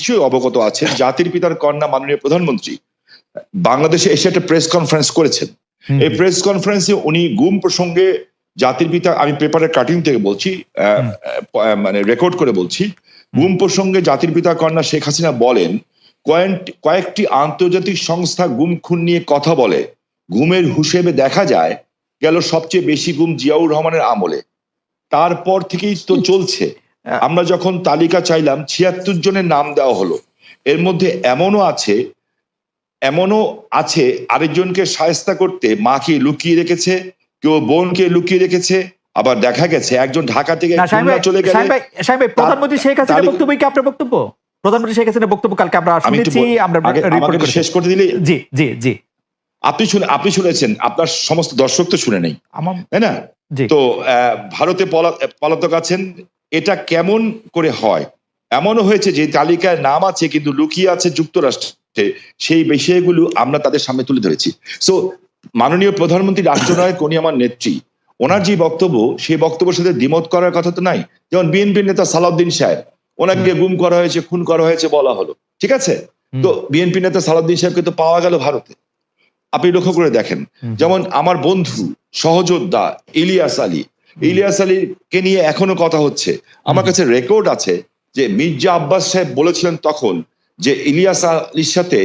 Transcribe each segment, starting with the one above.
নিশ্চয়ই অবগত আছেন, জাতির পিতার কন্যা মাননীয় প্রধানমন্ত্রী বাংলাদেশে এসে একটা প্রেস কনফারেন্স করেছেন। এই প্রেস কনফারেন্সে উনি গুম প্রসঙ্গে জাতির পিতা, আমি পেপারের কাটিং থেকে বলছি, মানে রেকর্ড করে বলছি, গুম প্রসঙ্গে জাতির পিতা কন্যা শেখ হাসিনা বলেন, কয়েকটি আন্তর্জাতিক সংস্থা গুম খুন নিয়ে কথা বলে, গুমের হিসেবে দেখা যায় গেল সবচেয়ে বেশি গুম জিয়াউর রহমানের আমলে, তারপর থেকেই তো চলছে। আমরা যখন তালিকা চাইলাম ৭৬ জনের নাম দেওয়া হলো, এর মধ্যে এমনও আছে আরেকজনকে শায়েস্তা করতে মাকে লুকিয়ে রেখেছে, কেউ বোনকে লুকিয়ে রেখেছে, আবার দেখা গেছে একজন ঢাকা থেকে চলে গেছে। প্রধানমন্ত্রী শেখ হাসিনার বক্তব্য কি আপনার বক্তব্য? প্রধানমন্ত্রী শেখ হাসিনার বক্তব্য কালকে আমরা শুনেছি, আমরা শেষ করতে দিলে। জি জি জি, আপনি শুনেছেন, আপনার সমস্ত দর্শক তো শুনে নেই, তাই না? তো ভারতে পলাতক আছেন, এটা কেমন করে হয়? এমনও হয়েছে যে তালিকায় নাম আছে কিন্তু লুকিয়ে আছে যুক্তরাষ্ট্রে, সেই বিষয়গুলো আমরা তাদের সামনে তুলে ধরেছি। সো মাননীয় প্রধানমন্ত্রী রাষ্ট্রনায়ক, উনি আমার নেত্রী, ওনার যে বক্তব্য, সেই বক্তব্যের সাথে দ্বিমত করার কথা তো নাই। যেমন বিএনপির নেতা সালাউদ্দিন সাহেব, ওনাকে গুম করা হয়েছে, খুন করা হয়েছে বলা হলো, ঠিক আছে, তো বিএনপি নেতা সালাউদ্দিন সাহেবকে তো পাওয়া গেল ভারতে। আপনি লক্ষ্য করে দেখেন, যেমন আমার বন্ধু সহযোদ্ধা ইলিয়াস আলীকে নিয়ে এখনো কথা হচ্ছে। আমার কাছে রেকর্ড আছে যে মির্জা আব্বাস সাহেব বলেছিলেন তখন যে ইলিয়াস আলীর সাথে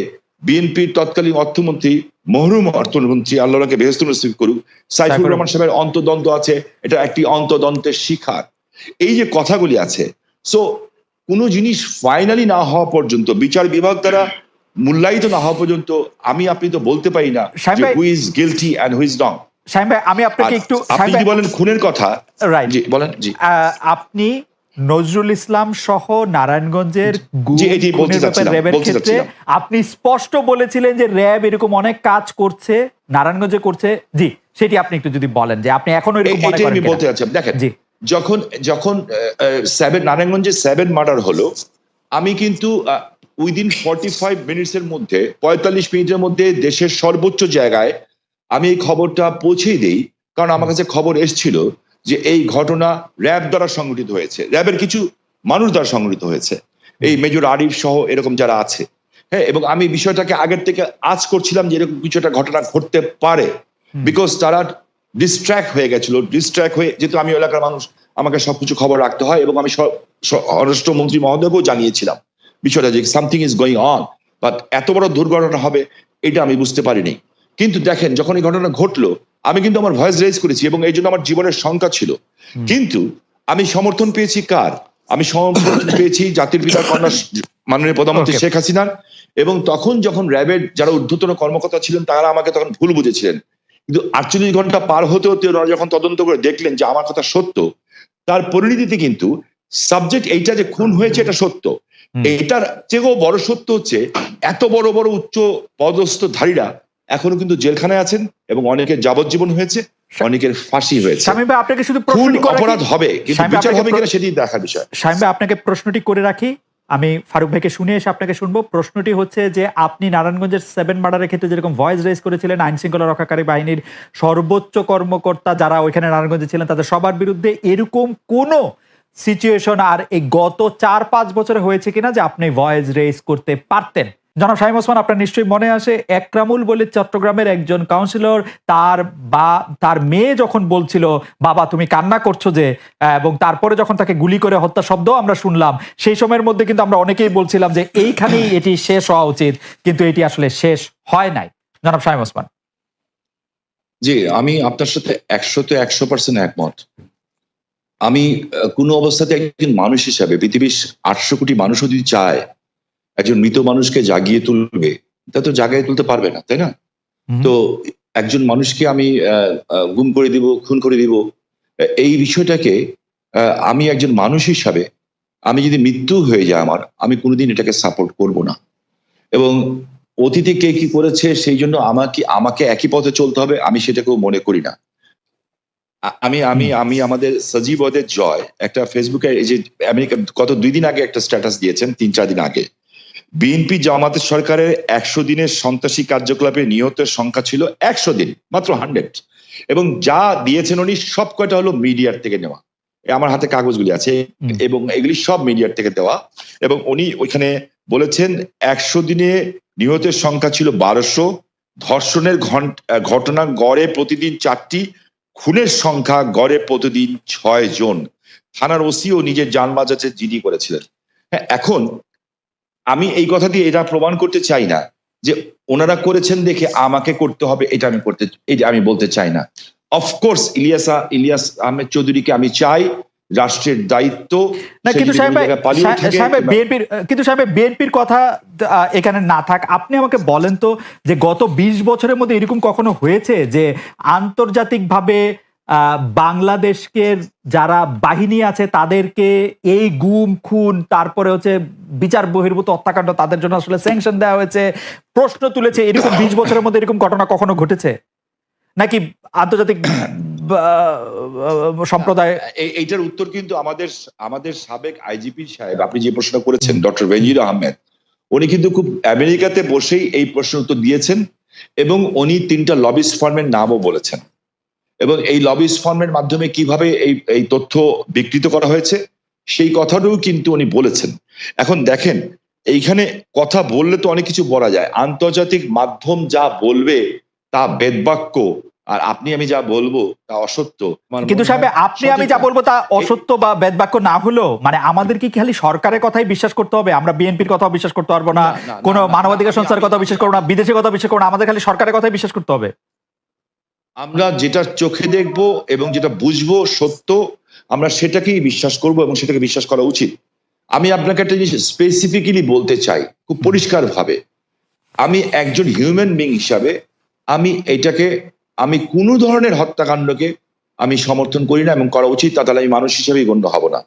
বিএনপির তৎকালীন অর্থমন্ত্রী, মরহুম অর্থমন্ত্রী, আল্লাহকে বেহেশত নসিব করুক, সাইফুর রহমান সাহেবের অন্তর্দ্বন্দ্ব আছে, এটা একটি অন্তর্দ্বন্দ্বের শিকার। এই যে কথাগুলি আছে, সো কোনো জিনিস ফাইনালি না হওয়া পর্যন্ত, বিচার বিভাগ দ্বারা মূল্যায়িত না হওয়া পর্যন্ত আপনি তো বলতে পারি না who is guilty and who is wrong. Shamim ভাই, আমি আপনাকে একটু, আপনি কি বলেন খুনের কথা, জি বলেন। জি, আপনি নজরুল ইসলাম সহ নারায়ণগঞ্জের র্যাবের ক্ষেত্রে আপনি স্পষ্ট বলেছিলেন যে র্যাব এরকম অনেক কাজ করছে, নারায়ণগঞ্জে করছে। জি, সেটি আপনি একটু যদি বলেন যে আপনি এখনো এরকম মনে করেন। আমি বলতে চাচ্ছি, দেখেন, যখন নারায়ণগঞ্জে 7 মার্ডার হলো, আমি কিন্তু উইদিন 45 মিনিটসের মধ্যে, 45 মিনিটের মধ্যে দেশের সর্বোচ্চ জায়গায় আমি এই খবরটা পৌঁছেই দেই, কারণ আমার কাছে খবর এসেছিল যে এই ঘটনা র্যাব দ্বারা সংগঠিত হয়েছে, র্যাবের কিছু মানুষ দ্বারা সংগঠিত হয়েছে, এই মেজর আরিফ সহ এরকম যারা আছে, হ্যাঁ। এবং আমি বিষয়টাকে আগের থেকে আজ করছিলাম যে এরকম কিছু একটা ঘটনা ঘটতে পারে, বিকজ তারা ডিস্ট্র্যাক্ট হয়ে গেছিল, যেহেতু আমি এলাকার মানুষ, আমাকে সবকিছু খবর রাখতে হয়, এবং আমি স্বরাষ্ট্রমন্ত্রী মহোদয়কেও জানিয়েছিলাম বিষয়টা যে something is going on, but এত বড় দুর্ঘটনা হবে এটা আমি বুঝতে পারিনি। কিন্তু দেখেন, যখন এই ঘটনা ঘটলো, আমি কিন্তু আমার ভয়েস রেজ করেছি, এবং এই জন্য আমার জীবনের শঙ্কা ছিল, কিন্তু আমি সমর্থন পেয়েছি কার? আমি সমর্থন পেয়েছি জাতির পিতার কন্যা মাননীয় প্রধানমন্ত্রী শেখ হাসিনার। এবং তখন যখন র্যাবের যারা ঊর্ধ্বতন কর্মকর্তা ছিলেন, তারা আমাকে তখন ভুল বুঝেছিলেন, কিন্তু 48 ঘন্টা পার হতে হতে ওরা যখন তদন্ত করে দেখলেন যে আমার কথা সত্য, তার পরিণতিতে কিন্তু সাবজেক্ট এইটা যে খুন হয়েছে এটা সত্য, এটার চেয়েও বড় সত্য হচ্ছে এত বড় বড় উচ্চ পদস্থধারীরা এখনো কিন্তু জেলখানায় আছেন, এবং অনেকের যাবজ্জীবন হয়েছে, অনেকের ফাঁসি হয়েছে। শামীম ভাই, আপনাকে শুধু অপরাধ হবে, কিন্তু বিচার হবে কিনা সেটি দেখার বিষয়। শামীম ভাই, আপনাকে প্রশ্নটি করে রাখি, আমি ফারুক ভাইকে শুনে এসে আপনাকে শুনবো। প্রশ্নটি হচ্ছে যে আপনি নারায়ণগঞ্জের 7 মার্ডারের ক্ষেত্রে যেরকম ভয়েস রেজ করেছিলেন, আইন শৃঙ্খলা রক্ষাকারী বাহিনীর সর্বোচ্চ কর্মকর্তা যারা ওইখানে নারায়ণগঞ্জে ছিলেন তাদের সবার বিরুদ্ধে এরকম কোনো সিচুয়েশন আর এই গত 4-5 বছরে হয়েছে কিনা যে আপনি ভয়েস রেজ করতে পারতেন? জনাব শামীম ওসমান, আপনার নিশ্চয়ই মনে আসে একরামুল বলে চট্টগ্রামের একজন কাউন্সিলর, তার মেয়ে যখন বলছিল বাবা তুমি কান্না করছো যে, এবং তারপরে যখন তাকে গুলি করে হত্যা শব্দ আমরা শুনলাম, সেই সময়ের মধ্যে কিন্তু আমরা অনেকেই বলছিলাম যে এইখানেই এটি শেষ হওয়া উচিত, কিন্তু এটি আসলে শেষ হয় নাই। জনাব শামীম ওসমান। জি, আমি আপনার সাথে 100% একমত। আমি কোনো অবস্থাতে একজন মানুষ হিসাবে, পৃথিবীর 800 কোটি মানুষও যদি চায় একজন মৃত মানুষকে জাগিয়ে তুলবে, তা তো জাগিয়ে তুলতে পারবে না, তাই না? তো একজন মানুষকে আমি গুম করে দিব, খুন করে দিব, এই বিষয়টাকে আমি একজন মানুষ হিসাবে, আমি যদি মৃত্যু হয়ে যায় আমার, আমি কোনোদিন এটাকে সাপোর্ট করব না। এবং অতীতে কে কি করেছে সেই জন্য আমাকে একই পথে চলতে হবে, আমি সেটাকেও মনে করি না। আমি আমাদের সজীবদের জয় একটা ফেসবুকে, এই যে আমেরিকা গত 2 দিন আগে একটা স্ট্যাটাস দিয়েছেন, 3-4 দিন আগে, বিএনপি জামাতের সরকারের 100 দিনের সন্ত্রাসী কার্যকলাপে নিহতের সংখ্যা ছিল 100 দিন, মাত্র 100, এবং যা দিয়েছেন উনি সব কয়টা হলো মিডিয়ার থেকে নেওয়া। আমার হাতে কাগজগুলি আছে, এবং এগুলি সব মিডিয়ার থেকে দেওয়া, এবং উনি ওইখানে বলেছেন 100 দিনে নিহতের সংখ্যা ছিল 1200, ধর্ষণের ঘটনা গড়ে প্রতিদিন 4টি, খুনের সংখ্যা গড়ে প্রতিদিন 6 জন। থানার ওসিও নিজের জান বাঁচাতে জিডি করেছিলেন। হ্যাঁ, এখন আমি এই কথা দিয়ে এটা প্রমাণ করতে চাই না যে ওনারা করেছেন দেখে আমাকে করতে হবে, এটা আমি বলতে চাই না। অফকোর্স ইলিয়াস আহমেদ চৌধুরীকে আমি চাই রাষ্ট্রের দায়িত্ব, না, কিন্তু বিএনপির কথা এখানে না থাক, আপনি আমাকে বলেন তো যে গত 20 বছরের মধ্যে এরকম কখনো হয়েছে যে আন্তর্জাতিকভাবে বাংলাদেশকে যারা বাহিনী আছে তাদেরকে এই গুম খুন তারপরে হচ্ছে বিচার বহির্ভূত হত্যাকাণ্ড তাদের জন্য আসলে স্যাংশন দেওয়া হয়েছে, প্রশ্ন তুলেছে, এরকম 20 বছরের মধ্যে এরকম ঘটনা কখনো ঘটেছে নাকি আন্তর্জাতিক সম্প্রদায়? এইটার উত্তর কিন্তু আমাদের সাবেক আইজিপি সাহেব, আপনি যে প্রশ্ন করেছেন, ডক্টর বেনজির আহমেদ, উনি কিন্তু খুব আমেরিকাতে বসেই এই প্রশ্ন উত্তর দিয়েছেন এবং উনি 3টা লবিস্ট ফার্মের নামও বলেছেন এবং এই লবিস্ট ফার্মের মাধ্যমে কিভাবে এই তথ্য বিকৃত করা হয়েছে সেই কথাটাও কিন্তু উনি বলেছেন। এখন দেখেন, এইখানে কথা বললে তো অনেক কিছু বলা যায়, আন্তর্জাতিক মাধ্যম যা বলবে তা বেদবাক্য, আর আমি যা বলবো তা অসত্য। কিন্তু সাহেব, আমি যা বলবো তা অসত্য বা বেদবাক্য না হলো মানে আমাদের কি খালি সরকারের কথাই বিশ্বাস করতে হবে? আমরা বিএনপির কথাও বিশ্বাস করতে পারবো না, কোনো মানবাধিকার সংস্থার কথা বিশ্বাস করবো না, বিদেশের কথা বিশ্বাস করবো না, আমাদের খালি সরকারের কথাই বিশ্বাস করতে হবে? আমরা যেটা চোখে দেখবো এবং যেটা বুঝবো সত্য, আমরা সেটাকেই বিশ্বাস করব এবং সেটাকে বিশ্বাস করা উচিত। আমি আপনাকে একটা জিনিস স্পেসিফিক্যালি বলতে চাই খুব পরিষ্কার ভাবে, আমি একজন হিউম্যান বিং হিসাবে আমি কোনো ধরনের হত্যাকাণ্ডকে আমি সমর্থন করি না এবং করা উচিত, তাহলে আমি মানুষ হিসেবেই গণ্য হব না।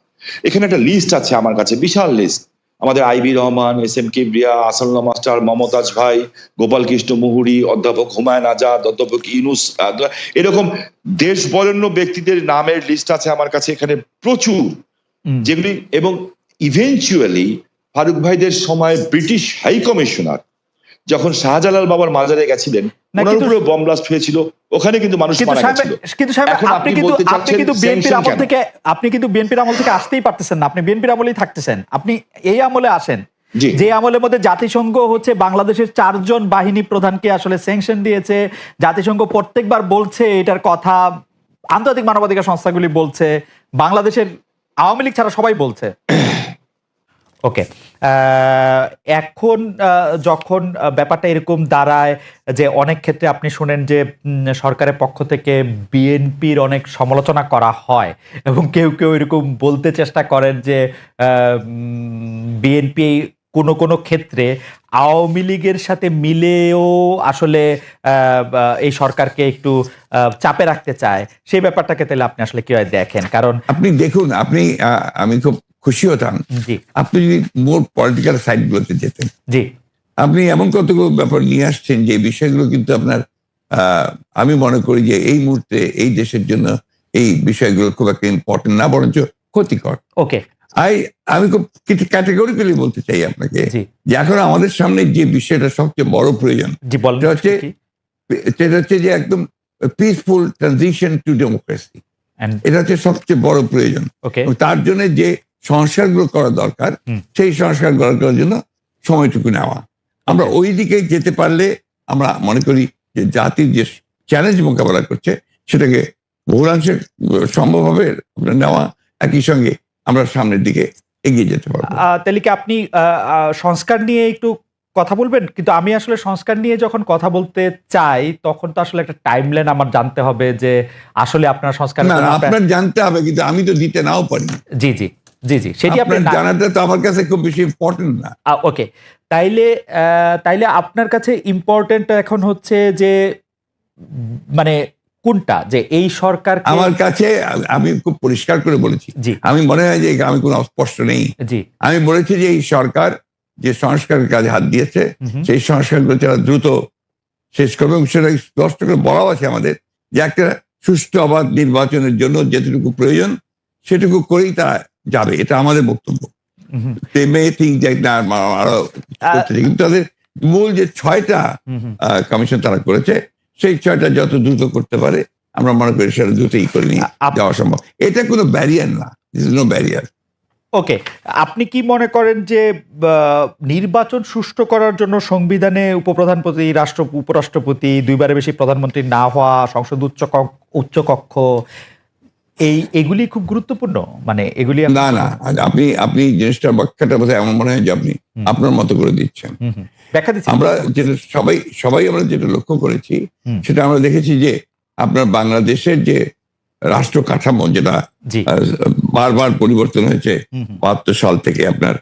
এখানে একটা লিস্ট আছে আমার কাছে, বিশাল লিস্ট। আমাদের IB Rahman, SM Kibria, Asadullah master, Momtaz ভাই, গোপাল কৃষ্ণ মুহুরী, অধ্যাপক হুমায়ুন আজাদ, অধ্যাপক ইউনুস, এরকম দেশ বরেণ্য ব্যক্তিদের নামের লিস্ট আছে আমার কাছে এখানে প্রচুর, যেগুলি এবং ইভেনচুয়ালি ফারুক ভাইদের সময় ব্রিটিশ হাই কমিশনার যখন শাহজালাল বাবার মাজারে গেছিলেন, ওনার উপরে বম ব্লাস্ট হয়েছিল, ওখানে কিন্তু মানুষ মারা গেছিল। কিন্তু আপনি কিন্তু বিএনপির আমল থেকে আসতেই পারতেছেন না, আপনি বিএনপির আমলেই থাকতেছেন, আপনি এই আমলে আসেন যে আমলের মধ্যে জাতিসংঘ হচ্ছে বাংলাদেশের 4 জন বাহিনী প্রধানকে আসলে স্যাংশন দিয়েছে, জাতিসংঘ প্রত্যেকবার বলছে এটার কথা, আন্তর্জাতিক মানবাধিকার সংস্থাগুলি বলছে, বাংলাদেশের আওয়ামী লীগ ছাড়া সবাই বলছে। ওকে, এখন যখন ব্যাপারটা এরকম দাঁড়ায় যে অনেক ক্ষেত্রে আপনি শুনেন যে সরকারের পক্ষ থেকে বিএনপির অনেক সমালোচনা করা হয় এবং কেউ কেউ এরকম বলতে চেষ্টা করেন যে বিএনপি কোনো ক্ষেত্রে আওয়ামী লীগের সাথে মিলেও আসলে এই সরকারকে একটু চাপে রাখতে চায়, সেই ব্যাপারটাকে তাহলে আপনি আসলে কিভাবে দেখেন? কারণ আপনি দেখুন, আমি খুব খুশি হতাম আপনি যদি মোর পলিটিক্যাল সাইড গুলোতে যেতেন। জি, আপনি এমন কতগুলো ব্যাপার নিয়ে আসছেন যে বিষয়গুলো কিন্তু আপনার আমি মনে করি যে এই মুহূর্তে এই দেশের জন্য এই বিষয়গুলো খুব একটা ইম্পর্টেন্ট না, বরঞ্চ ক্ষতিকর। ওকে, আমি খুব কিছু ক্যাটেগরিক্যালি বলতে চাই আপনাকে যে এখন আমাদের সামনে যে বিষয়টা সবচেয়ে বড় প্রয়োজন সেটা হচ্ছে যে একদম পিসফুল ট্রানজিশন টু ডেমোক্রেসি। এটা হচ্ছে সবচেয়ে বড় প্রয়োজন। তার জন্য যে সংস্কারগুলো করা দরকার সেই সংস্কার করার জন্য সময়টুকু নেওয়া, আমরা ওই দিকে যেতে পারলে আমরা মনে করি যে জাতির যে চ্যালেঞ্জ মোকাবেলা করছে সেটাকে বহুলাংশে সম্ভব হবে নেওয়া, একই সঙ্গে আমরা সামনের দিকে এগিয়ে যেতে পারবো। তাহলে কি আপনি সংস্কার নিয়ে একটু কথা বলবেন? কিন্তু আমি আসলে সংস্কার নিয়ে যখন কথা বলতে চাই তখন তো আসলে একটা টাইমলাইন আমার জানতে হবে যে আসলে আপনার সংস্কার আপনার জানতে হবে, কিন্তু আমি তো দিতে নাও পারি। জি জি জি জি, সেটি আপনার জানাটা তো আমার কাছে খুব বেশি ইম্পর্টেন্ট না। ওকে, তাইলে আপনার কাছে ইম্পর্টেন্ট এখন হচ্ছে যে মানে কোনটা, যে এই সরকার? আমার কাছে আমি খুব পরিষ্কার করে বলেছি, আমি মনে হয় যে আমি কোনো অস্পষ্ট নেই। আমি বলেছি যে এই সরকার যে সংস্কারের কাজে হাত দিয়েছে সেই সংস্কারগুলো তারা দ্রুত শেষ করবে এবং সেটা স্পষ্ট করে বলাও আছে আমাদের যে একটা সুষ্ঠু অবাধ নির্বাচনের জন্য যেটুকু প্রয়োজন সেটুকু করেই তা যাবে, এটা আমাদের বক্তব্য। কিন্তু তাদের মূল যে 6টা কমিশন তারা করেছে সেই 6টা যত দ্রুত করতে পারে আমরা মনে করি সেটা দ্রুতই করে নিয়ে যাওয়া সম্ভব। এটা কোনো ব্যারিয়ার না, নো ব্যারিয়ার। ওকে, আপনি কি মনে করেন যে নির্বাচন সুষ্ঠু করার জন্য সংবিধানে উপপ্রধানপতি, উপরাষ্ট্রপতি, দুইবারের বেশি প্রধানমন্ত্রী না হওয়া, সংসদ উচ্চকক্ষ এগুলি খুব গুরুত্বপূর্ণ? মানে এগুলি না আপনি জিনিসটার ব্যাখ্যাটা বোধহয় এমন মনে হয় যে আপনি আপনার মতো করে দিচ্ছেন। ব্যাখ্যা দিচ্ছি। আমরা যেটা সবাই আমরা যেটা লক্ষ্য করেছি সেটা আমরা দেখেছি যে আপনার বাংলাদেশের যে রাষ্ট্র কাঠামো যেটা বারবার পরিবর্তন হয়েছে ৭২ সাল থেকে আপনার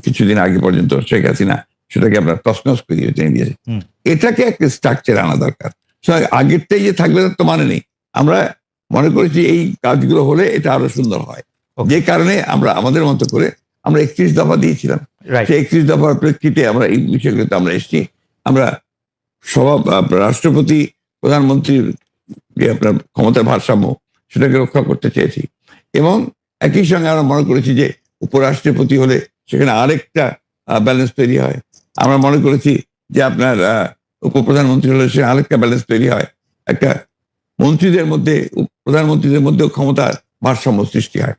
কিছুদিন আগে পর্যন্ত শেখ হাসিনা সেটাকে আপনার তছনছ করে দিয়েছে। এটাকে একটা স্ট্রাকচার আনা দরকার। আগেরটাই যে থাকবে তার তো মানে নেই। আমরা মনে করেছি এই কাজগুলো হলে এটা আরো সুন্দর হয়, যে কারণে আমরা আমাদের মতো করে আমরা ৩১ দফা দিয়েছিলাম। সেই ৩১ দফার প্রেক্ষিতে আমরা এই বিষয়গুলোতে আমরা এসেছি। আমরা রাষ্ট্রপতি, প্রধানমন্ত্রীর যে আপনার ক্ষমতার ভারসাম্য সেটাকে রক্ষা করতে চেয়েছি, এবং একই সঙ্গে আমরা মনে করেছি যে উপরাষ্ট্রপতি হলে সেখানে আরেকটা ব্যালেন্স তৈরি হয়। আমরা মনে করেছি যে আপনার উপপ্রধানমন্ত্রী হলে সে আরেকটা ব্যালেন্স তৈরি হয়, একটা মন্ত্রীদের মধ্যে প্রধানমন্ত্রীদের মধ্যেও ক্ষমতার ভারসাম্য সৃষ্টি হয়।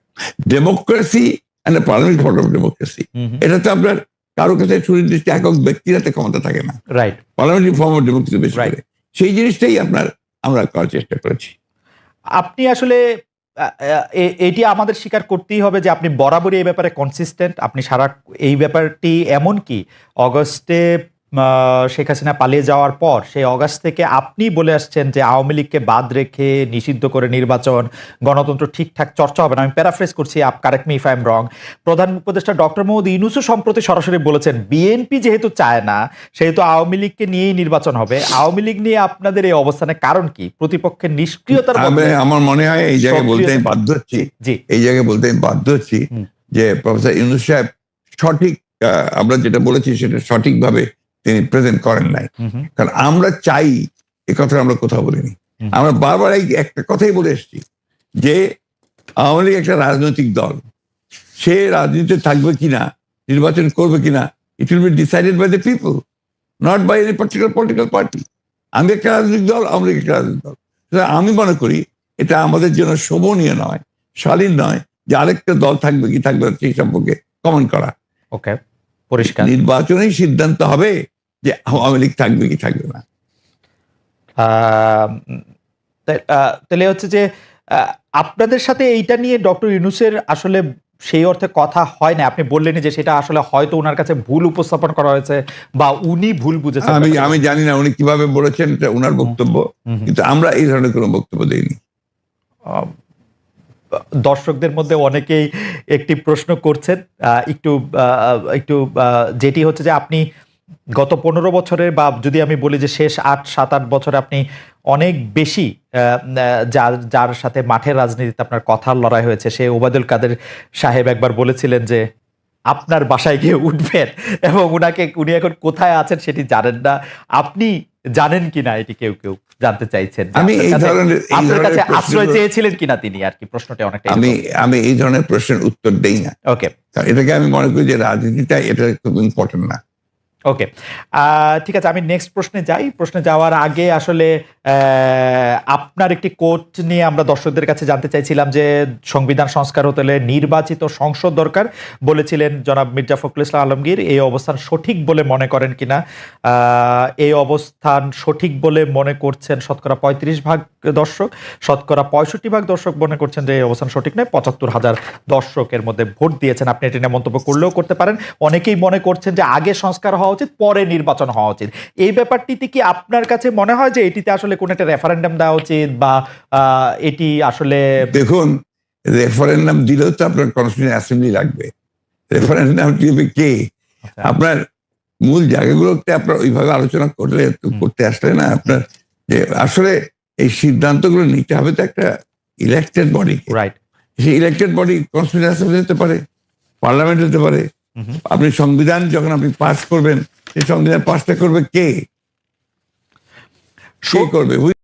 Democracy and parliament form of democracy, এটা তো আপনার কারো কাছে সুনির্দিষ্ট একক ব্যক্তির হাতে ক্ষমতা থাকে না, right? Parliamentary form of democracy বেশি করে সেই জিনিসটাই আমরা করার চেষ্টা করেছি। আপনি আসলে এটি আমাদের স্বীকার করতেই হবে যে আপনি বরাবরই এই ব্যাপারে কনসিস্টেন্ট। আপনি সারা এই ব্যাপারটি এমন কি অগস্টে শেখ হাসিনা পালিয়ে যাওয়ার পর সেই অগাস্ট থেকে আপনি বলে আসছেন যে আওয়ামী লীগকে বাদ রেখে নিষিদ্ধ করে নির্বাচন, গণতন্ত্র ঠিকঠাক চর্চা হবে না। আমি প্যারাফ্রেজ করছি, correct me if I am রং। প্রধান উপদেষ্টা ডক্টর মোহাম্মদ ইউনূসও সম্প্রতি সরাসরি বলেছেন বিএনপি যেহেতু চায় না সেহেতু আওয়ামী লীগকে নিয়েই নির্বাচন হবে। আওয়ামী লীগ নিয়ে আপনাদের এই অবস্থানের কারণ কি? প্রতিপক্ষের নিষ্ক্রিয়তার মধ্যে আমার মনে হয় এই জায়গায় বলতে আমি বাধ্য হচ্ছি, যে প্রফেসর ইউনূস সাহেব সঠিক, আমরা যেটা বলেছি সেটা সঠিকভাবে তিনি প্রেজেন্ট করেন নাই। কারণ আমরা চাই, এ কথা আমরা কোথাও বলিনি। আমরা বারবার একটা কথাই বলে এসেছি যে আওয়ামী লীগ একটা রাজনৈতিক দল, সে রাজনীতিতে থাকবে কিনা, নির্বাচন করবে কিনা, it will be decided by the people, not by any particular political party. আমি একটা রাজনৈতিক দল, আওয়ামী লীগ একটা রাজনৈতিক দল। আমি মনে করি এটা আমাদের জন্য শোভনীয় নয়, শালীন নয় যে আরেকটা দল থাকবে কি থাকবে সেই সম্পর্কে কমেন্ট করা। ওকে, পরিষ্কার। নির্বাচনেই সিদ্ধান্ত হবে যে আওয়ামী লীগ থাকবে কি থাকবে না। তাহলে হচ্ছে যে আপনাদের সাথে এইটা নিয়ে ডক্টর ইউনূসের আসলে সেই অর্থে কথা হয় না। আপনি বললেন যে সেটা আসলে হয়তো ওনার কাছে ভুল উপস্থাপন করা হয়েছে বা উনি ভুল বুঝেছেন। আমি জানি না উনি কিভাবে বলেছেন, এটা ওনার বক্তব্য, কিন্তু আমরা এই ধরনের কোনো বক্তব্য দেইনি। দর্শকদের মধ্যে অনেকেই একটি প্রশ্ন করছেন, একটু যেটি হচ্ছে যে আপনি গত 15 বছরের, বা যদি আমি বলি যে শেষ 7-8 বছরে আপনি অনেক বেশি যার সাথে মাঠের রাজনীতিতে আপনার কথার লড়াই হয়েছে, সে ওবায়দুল কাদের সাহেব একবার বলেছিলেন যে আপনার বাসায় গিয়ে উঠবেন এবং উনি এখন কোথায় আছেন সেটি জানেন না। আপনি জানেন কিনা এটি কেউ জানতে চাইছেন। আমি এই ধরনের আপনার কাছে আশ্রয় চেয়েছিলেন কিনা তিনি, আর কি প্রশ্নটা অনেকটা। আমি এই ধরনের প্রশ্নের উত্তর দেই না। ওকে, এটাকে আমি মনে করি যে রাজনীতিটা এটা খুব ইম্পর্টেন্ট না। ওকে, ঠিক আছে, আমি নেক্সট প্রশ্নে যাওয়ার আগে আসলে আপনার একটি কোট নিয়ে আমরা দর্শকদের কাছে জানতে চাইছিলাম যে সংবিধান সংস্কার হতে হলে নির্বাচিত সংসদ দরকার বলেছিলেন জনাব মির্জা ফখরুল ইসলাম আলমগীর। এই অবস্থান সঠিক বলে মনে করেন কিনা? এই অবস্থান সঠিক বলে মনে করছেন শতকরা 35% দর্শক, শতকরা 65% দর্শক মনে করছেন যে এই অবস্থান সঠিক নয়। 75,000 দর্শকের মধ্যে ভোট দিয়েছেন। আপনি এটি নিয়ে মন্তব্য করলেও করতে পারেন। অনেকেই মনে করছেন যে আগে সংস্কার হওয়া উচিত, পরে নির্বাচন হওয়া উচিত। এই ব্যাপারটিতে কি আপনার কাছে মনে হয় যে এটিতে আসলে কোন একটা রেফারেন্ডাম দেওয়া উচিত, বা এটি আসলে? দেখুন, রেফারেন্ডাম দিলেও তো আপনার কনস্টিটিউশন অ্যাসেম্বলি লাগবে। রেফারেন্ডাম দিবে কে? আপনার মূল জায়গাগুলোতে আপনার ওইভাবে আলোচনা করতে আসলে না, আপনার যে আসলে এই সিদ্ধান্তগুলো নিতে হবে তো একটা ইলেক্টেড বডি, রাইট? সেই ইলেক্টেড বডি কনস্টিটিউশন অ্যাসেম্বলি হতে পারে, পার্লামেন্ট হতে পারে। আপনি সংবিধান যখন আপনি পাস করবেন, সেই সংবিধান পাসটা করবে কে করবে?